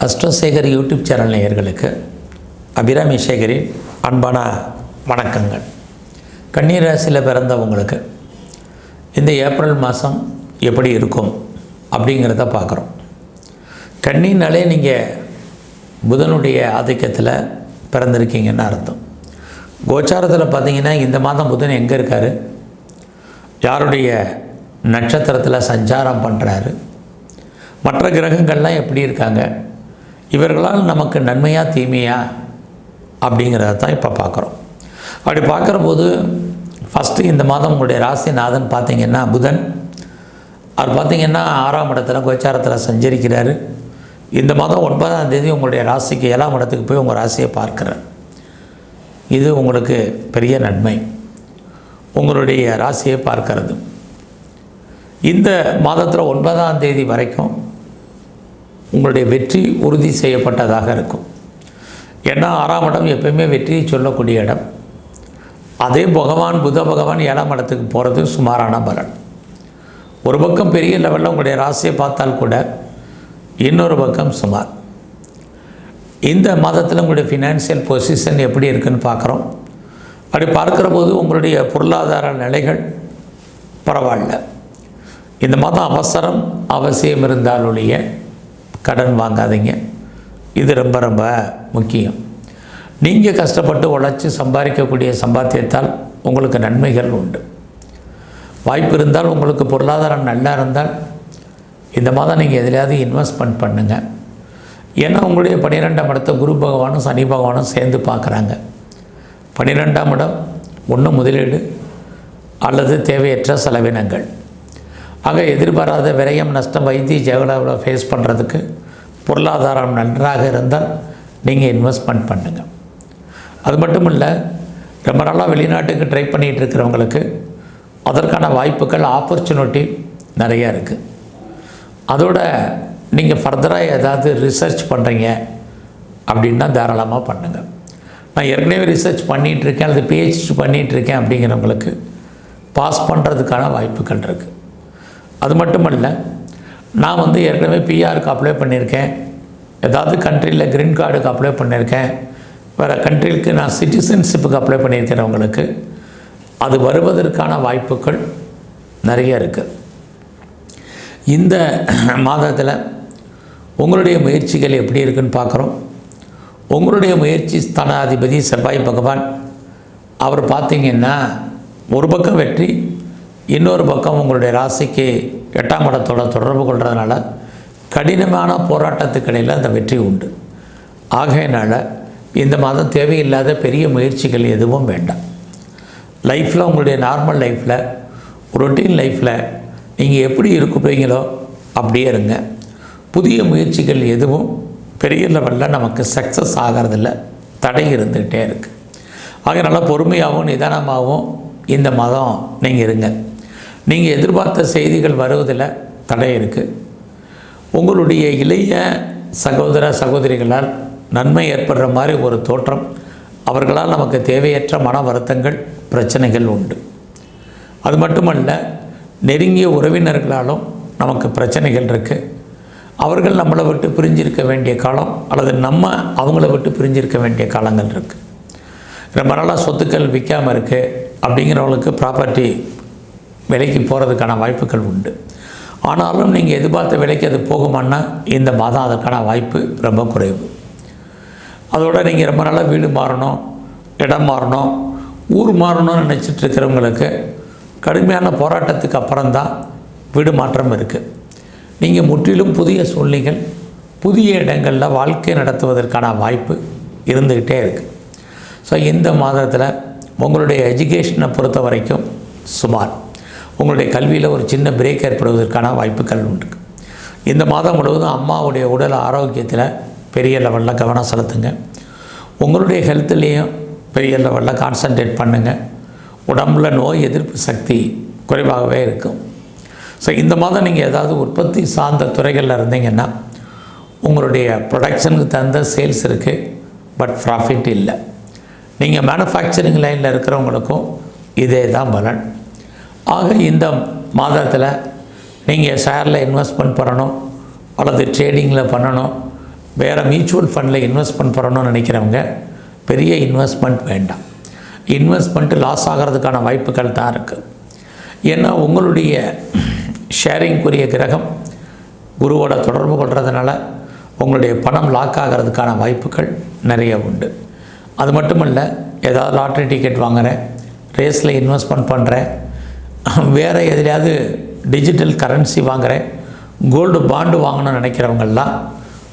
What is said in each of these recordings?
அஸ்ட்ரோசேகர் YouTube channel நேயர்களுக்கு அபிராமி சேகரின் அன்பான வணக்கங்கள். கன்னி ராசியில் பிறந்தவங்களுக்கு இந்த ஏப்ரல் மாதம் எப்படி இருக்கும் அப்படிங்கிறத பார்க்குறோம். கன்னினாலே நீங்கள் புதனுடைய ஆதிக்கத்தில் பிறந்திருக்கீங்கன்னு அர்த்தம். கோச்சாரத்தில் பார்த்தீங்கன்னா இந்த மாதம் புதன் எங்கே இருக்கார், யாருடைய நட்சத்திரத்தில் சஞ்சாரம் பண்ணுறாரு, மற்ற கிரகங்கள்லாம் எப்படி இருக்காங்க, இவர்களால் நமக்கு நன்மையா தீமையா அப்படிங்கிறத தான் இப்போ பார்க்குறோம். அப்படி பார்க்குற போது ஃபஸ்ட்டு இந்த மாதம் உங்களுடைய ராசிநாதன் பார்த்திங்கன்னா புதன், அவர் பார்த்திங்கன்னா 6ஆம் இடத்துல கோச்சாரத்தில் சஞ்சரிக்கிறார். இந்த மாதம் 9ஆம் தேதி உங்களுடைய ராசிக்கு 7ஆம் இடத்துக்கு போய் உங்கள் ராசியை பார்க்குறார். இது உங்களுக்கு பெரிய நன்மை, உங்களுடைய ராசியை பார்க்கறது. இந்த மாதத்தில் 9ஆம் தேதி வரைக்கும் உங்களுடைய வெற்றி உறுதி செய்யப்பட்டதாக இருக்கும். ஏன்னா 6ஆம் இடம் எப்பயுமே வெற்றியை சொல்லக்கூடிய இடம். அதே புத பகவான் 7ஆம் இடத்துக்கு போகிறது சுமாரான பலன். ஒரு பக்கம் பெரிய லெவலில் உங்களுடைய ராசியை பார்த்தால் கூட இன்னொரு பக்கம் சுமார். இந்த மாதத்தில் உங்களுடைய ஃபினான்ஷியல் பொசிஷன் எப்படி இருக்குதுன்னு பார்க்குறோம். அப்படி பார்க்குற போது உங்களுடைய பொருளாதார நிலைகள் பரவாயில்ல. இந்த மாதம் அவசியம் இருந்தாலுடைய கடன் வாங்காதீங்க. இது ரொம்ப ரொம்ப முக்கியம். நீங்கள் கஷ்டப்பட்டு உழைச்சி சம்பாதிக்கக்கூடிய சம்பாத்தியத்தால் உங்களுக்கு நன்மைகள் உண்டு. வாய்ப்பு இருந்தால், உங்களுக்கு பொருளாதாரம் நல்லா இருந்தால் இந்த மாதம் நீங்கள் எதிலையாவது இன்வெஸ்ட்மெண்ட் பண்ணுங்கள். ஏன்னா உங்களுடைய 12ஆம் இடத்தை குரு பகவானும் சனி பகவானும் சேர்ந்து பார்க்குறாங்க. 12ஆம் இடம் ஒன்று முதலீடு அல்லது தேவையற்ற செலவினங்கள். ஆக எதிர்பாராத விரயம், நஷ்டம், வைத்திய ஜெகடாவில் ஃபேஸ் பண்ணுறதுக்கு பொருளாதாரம் நன்றாக இருந்தால் நீங்கள் இன்வெஸ்ட்மெண்ட் பண்ணுங்கள். அது மட்டும் இல்லை, ரொம்ப நாளாக வெளிநாட்டுக்கு ட்ரை பண்ணிகிட்டு இருக்கிறவங்களுக்கு அதற்கான வாய்ப்புகள், ஆப்பர்ச்சுனிட்டி நிறையா இருக்குது. அதோட நீங்கள் ஃபர்தராக ஏதாவது ரிசர்ச் பண்ணுறீங்க அப்படின்னா தாராளமாக பண்ணுங்கள். நான் ஏற்கனவே ரிசர்ச் பண்ணிகிட்ருக்கேன் அல்லது பிஹெச்டி பண்ணிகிட்ருக்கேன் அப்படிங்கிறவங்களுக்கு பாஸ் பண்ணுறதுக்கான வாய்ப்புகள் இருக்குது. அது மட்டும் இல்லை, நான் ஏற்கனவே பிஆருக்கு அப்ளை பண்ணியிருக்கேன், ஏதாவது கண்ட்ரியில் க்ரீன் கார்டுக்கு அப்ளை பண்ணியிருக்கேன், வேறு கண்ட்ரிக்கு நான் சிட்டிசன்ஷிப்புக்கு அப்ளை பண்ணியிருக்கிறவங்களுக்கு அது வருவதற்கான வாய்ப்புகள் நிறைய இருக்குது. இந்த மாதத்தில் உங்களுடைய முயற்சிகள் எப்படி இருக்குன்னு பார்க்குறோம். உங்களுடைய முயற்சி ஸ்தானாதிபதி செவ்வாய் பகவான், அவர் பார்த்திங்கன்னா ஒரு பக்கம் வெற்றி, இன்னொரு பக்கம் உங்களுடைய ராசிக்கு 8ஆம் இடத்தோட தொடர்பு கொள்கிறதுனால கடினமான போராட்டத்துக்கிடையில் அந்த வெற்றி உண்டு. ஆகையினால் இந்த மாதம் தேவையில்லாத பெரிய முயற்சிகள் எதுவும் வேண்டாம். லைஃப்பில், உங்களுடைய நார்மல் லைஃப்பில், ரொட்டீன் லைஃப்பில் நீங்கள் எப்படி இருப்பீங்களோ அப்படியே இருங்க. புதிய முயற்சிகள் எதுவும் பெரிய லெவலில் நமக்கு சக்ஸஸ் ஆகிறதில்ல, தடை இருந்துக்கிட்டே இருக்குது. ஆகையினால பொறுமையாகவும் நிதானமாகவும் இந்த மாதம் நீங்கள் இருங்க. நீங்கள் எதிர்பார்த்த செய்திகள் வருவதில் தடை இருக்குது. உங்களுடைய இளைய சகோதர சகோதரிகளால் நன்மை ஏற்படுற மாதிரி ஒரு தோற்றம், அவர்களால் நமக்கு தேவையற்ற மன வருத்தங்கள், பிரச்சனைகள் உண்டு. அது மட்டுமல்ல, நெருங்கிய உறவினர்களாலும் நமக்கு பிரச்சனைகள் இருக்குது. அவர்கள் நம்மளை விட்டு பிரிஞ்சிருக்க வேண்டிய காலம் அல்லது நம்ம அவங்கள விட்டு பிரிஞ்சிருக்க வேண்டிய காலங்கள் இருக்குது. ரொம்ப நாளாக சொத்துக்கள் விற்காமல் இருக்குது அப்படிங்கிறவங்களுக்கு ப்ராப்பர்ட்டி விலைக்கு போகிறதுக்கான வாய்ப்புகள் உண்டு. ஆனாலும் நீங்கள் எதிர்பார்த்த விலைக்கு அது போகுமான்னா இந்த மாதம் அதற்கான வாய்ப்பு ரொம்ப குறைவு. அதோடு நீங்கள் ரொம்ப நாளாக வீடு மாறணும், இடம் மாறணும், ஊர் மாறணும்னு நினச்சிட்டு இருக்கிறவங்களுக்கு கடுமையான போராட்டத்துக்கு அப்புறம்தான் வீடு மாற்றம் இருக்குது. நீங்கள் முற்றிலும் புதிய சூழ்நிலைகள், புதிய இடங்களில் வாழ்க்கை நடத்துவதற்கான வாய்ப்பு இருந்துக்கிட்டே இருக்குது. ஸோ இந்த மாதத்தில் உங்களுடைய எஜுகேஷனை பொறுத்த வரைக்கும் சுமார், உங்களுடைய கல்வியில் ஒரு சின்ன பிரேக் ஏற்படுவதற்கான வாய்ப்புகள் உண்டு. இந்த மாதம் முழுவதும் அம்மாவுடைய உடல் ஆரோக்கியத்தில் பெரிய லெவலில் கவனம் செலுத்துங்க. உங்களுடைய ஹெல்த்துலேயும் பெரிய லெவலில் கான்சன்ட்ரேட் பண்ணுங்கள். உடம்புல நோய் எதிர்ப்பு சக்தி குறைவாகவே இருக்கும். ஸோ இந்த மாதம் நீங்கள் ஏதாவது உற்பத்தி சார்ந்த துறைகளில் இருந்தீங்கன்னா உங்களுடைய ப்ரொடக்ஷனுக்கு தகுந்த சேல்ஸ் இருக்குது, பட் ப்ராஃபிட் இல்லை. நீங்கள் மேனுஃபேக்சரிங் லைனில் இருக்கிறவங்களுக்கும் இதே தான் பலன். ஆக இந்த மாதத்தில் நீங்கள் ஷேரில் இன்வெஸ்ட்மெண்ட் பண்ணணும் அல்லது ட்ரேடிங்கில் பண்ணணும் வேறு மியூச்சுவல் ஃபண்டில் இன்வெஸ்ட்மெண்ட் பண்ணணும்னு நினைக்கிறவங்க பெரிய இன்வெஸ்ட்மெண்ட் வேண்டாம். இன்வெஸ்ட்மெண்ட்டு லாஸ் ஆகிறதுக்கான வாய்ப்புகள் தான் இருக்குது. ஏன்னா உங்களுடைய ஷேரிங்குரிய கிரகம் குருவோட தொடர்பு கொள்கிறதுனால உங்களுடைய பணம் லாக் ஆகிறதுக்கான வாய்ப்புகள் நிறைய உண்டு. அது மட்டும் இல்லை, ஏதாவது லாட்ரி டிக்கெட் வாங்குகிறேன், ரேஸில் இன்வெஸ்ட்மெண்ட் பண்ணுறேன், வேறு எதுலையாவது டிஜிட்டல் கரன்சி வாங்குகிறேன், கோல்டு பாண்டு வாங்கணும்னு நினைக்கிறவங்கெல்லாம்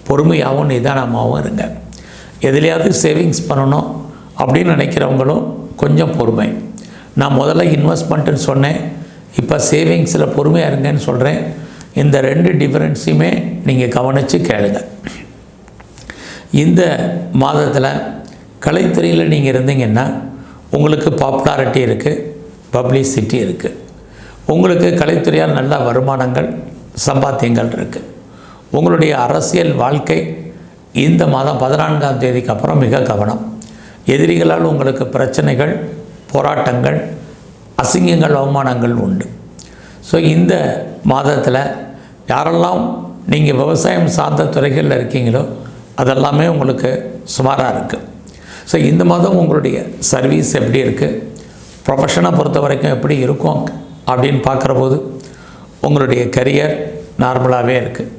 பொறுமையாகவும் நிதானமாகவும் இருங்க. எதுலையாவது சேவிங்ஸ் பண்ணணும் அப்படின்னு நினைக்கிறவங்களும் கொஞ்சம் பொறுமை. நான் முதல்ல இன்வெஸ்ட்மெண்ட்டுன்னு சொன்னேன், இப்போ சேவிங்ஸில் பொறுமையாக இருங்கன்னு சொல்கிறேன். இந்த 2 டிஃபரன்ஸையுமே நீங்கள் கவனித்து கேளுங்க. இந்த மாதத்தில் கலைத்துறையில் நீங்கள் இருந்தீங்கன்னா உங்களுக்கு பாப்புலாரிட்டி இருக்குது, பப்ளிசிட்டி இருக்குது. உங்களுக்கு கலைத்துறையால் நல்ல வருமானங்கள், சம்பாத்தியங்கள் இருக்குது. உங்களுடைய அரசியல் வாழ்க்கை இந்த மாதம் 14ஆம் தேதிக்கு அப்புறம் மிக கவனம். எதிரிகளால் உங்களுக்கு பிரச்சனைகள், போராட்டங்கள், அசிங்கங்கள், அவமானங்கள் உண்டு. ஸோ இந்த மாதத்தில் யாரெல்லாம் நீங்கள் விவசாயம் சார்ந்த துறைகளில் இருக்கீங்களோ அதெல்லாமே உங்களுக்கு சுமாராக இருக்குது. ஸோ இந்த மாதம் உங்களுடைய சர்வீஸ் எப்படி இருக்குது, ப்ரொஃபஷனை பொறுத்த வரைக்கும் எப்படி இருக்கும் அப்படின்னு பார்க்குற போது உங்களுடைய கரியர் நார்மலாகவே இருக்குது.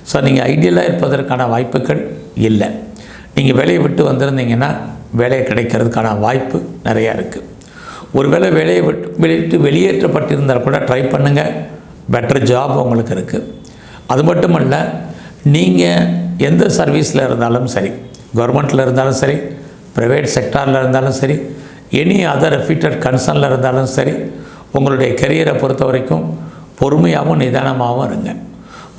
ஸோ நீங்கள் ஐடியலாக இருப்பதற்கான வாய்ப்புகள் இல்லை. நீங்கள் வேலையை விட்டு வந்திருந்தீங்கன்னா வேலை கிடைக்கிறதுக்கான வாய்ப்பு நிறையா இருக்குது. ஒருவேளை வேலையை விட்டு வெளியேற்றப்பட்டிருந்தால் கூட ட்ரை பண்ணுங்கள், பெட்டர் ஜாப் உங்களுக்கு இருக்குது. அது மட்டுமல்ல, நீங்கள் எந்த சர்வீஸில் இருந்தாலும் சரி, கவர்மெண்ட்டில் இருந்தாலும் சரி, ப்ரைவேட் செக்டாரில் இருந்தாலும் சரி, எனி அதர் ரெஃப்யூட்டட் கன்சர்னில் இருந்தாலும் சரி, உங்களுடைய கெரியரை பொறுத்த வரைக்கும் பொறுமையாகவும் நிதானமாகவும் இருங்க.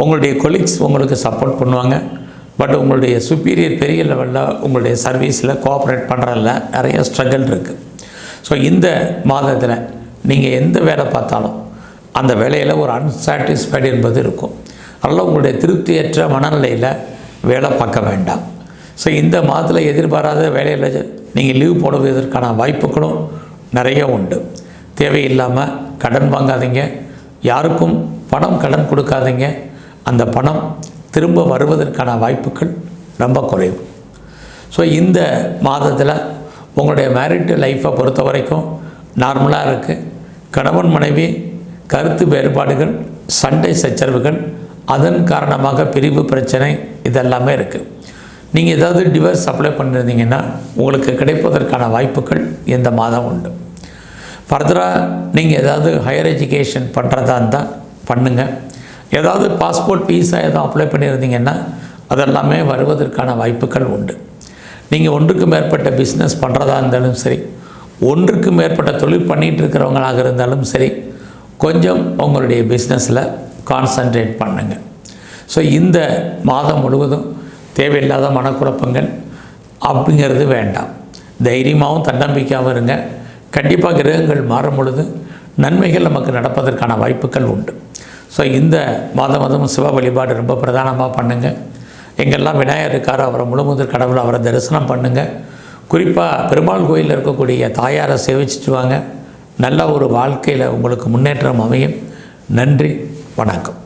உங்களுடைய கொலீக்ஸ் உங்களுக்கு சப்போர்ட் பண்ணுவாங்க. பட் உங்களுடைய சுப்பீரியர் பெரிய லெவலில் உங்களுடைய சர்வீஸில் கோஆப்ரேட் பண்ணுறதில்ல நிறைய ஸ்ட்ரகிள் இருக்குது. ஸோ இந்த மாதத்தில் நீங்கள் எந்த வேலை பார்த்தாலும் அந்த வேலையில் ஒரு அன்சாட்டிஸ்ஃபைடு என்பது இருக்கும். அதனால் உங்களுடைய திருப்தியற்ற மனநிலையில் வேலை பார்க்க வேண்டாம். ஸோ இந்த மாதத்தில் எதிர்பாராத வேலையில் நீங்கள் லீவ் போடுவதற்கான வாய்ப்புகளும் நிறைய உண்டு. தேவையில்லாமல் கடன் வாங்காதீங்க, யாருக்கும் பணம் கடன் கொடுக்காதீங்க. அந்த பணம் திரும்ப வருவதற்கான வாய்ப்புகள் ரொம்ப குறைவு. ஸோ இந்த மாதத்தில் உங்களுடைய மேரிட் லைஃப்பை பொறுத்த வரைக்கும் நார்மலாக இருக்குது. கணவன் மனைவி கருத்து வேறுபாடுகள், சண்டை சச்சரவுகள், அதன் காரணமாக பிரிவு பிரச்சனை இதெல்லாமே இருக்குது. நீங்கள் ஏதாவது டிவோர்ஸ் அப்ளை பண்ணியிருந்தீங்கன்னா உங்களுக்கு கிடைப்பதற்கான வாய்ப்புகள் இந்த மாதம் உண்டு. ஃபர்தராக நீங்கள் ஏதாவது ஹையர் எஜுகேஷன் பண்ணுறதா இருந்தால் பண்ணுங்கள். ஏதாவது பாஸ்போர்ட் வீசா எதுவும் அப்ளை பண்ணியிருந்தீங்கன்னா அதெல்லாமே வருவதற்கான வாய்ப்புகள் உண்டு. நீங்கள் ஒன்றுக்கு மேற்பட்ட பிஸ்னஸ் பண்ணுறதா இருந்தாலும் சரி, ஒன்றுக்கு மேற்பட்ட தொழில் பண்ணிகிட்டு இருக்கிறவங்களாக இருந்தாலும் சரி, கொஞ்சம் உங்களுடைய பிஸ்னஸில் கான்சன்ட்ரேட் பண்ணுங்கள். ஸோ இந்த மாதம் முழுவதும் தேவையில்லாத மனக்குழப்பங்கள் அப்படிங்கிறது வேண்டாம். தைரியமாகவும் தன்னம்பிக்கையாகவும் இருங்க. கண்டிப்பாக கிரகங்கள் மாறும் பொழுது நன்மைகள் நமக்கு நடப்பதற்கான வாய்ப்புகள் உண்டு. ஸோ இந்த மாதம் சிவ வழிபாடு ரொம்ப பிரதானமாக பண்ணுங்கள். எங்கெல்லாம் விநாயகர் இருக்காரோ அவரை முழுமுதற் கடவுள், அவரை தரிசனம் பண்ணுங்கள். குறிப்பாக பெருமாள் கோயிலில் இருக்கக்கூடிய தாயாரை சேவிச்சுட்டு வாங்க. நல்ல ஒரு வாழ்க்கையில் உங்களுக்கு முன்னேற்றம் அமையும். நன்றி, வணக்கம்.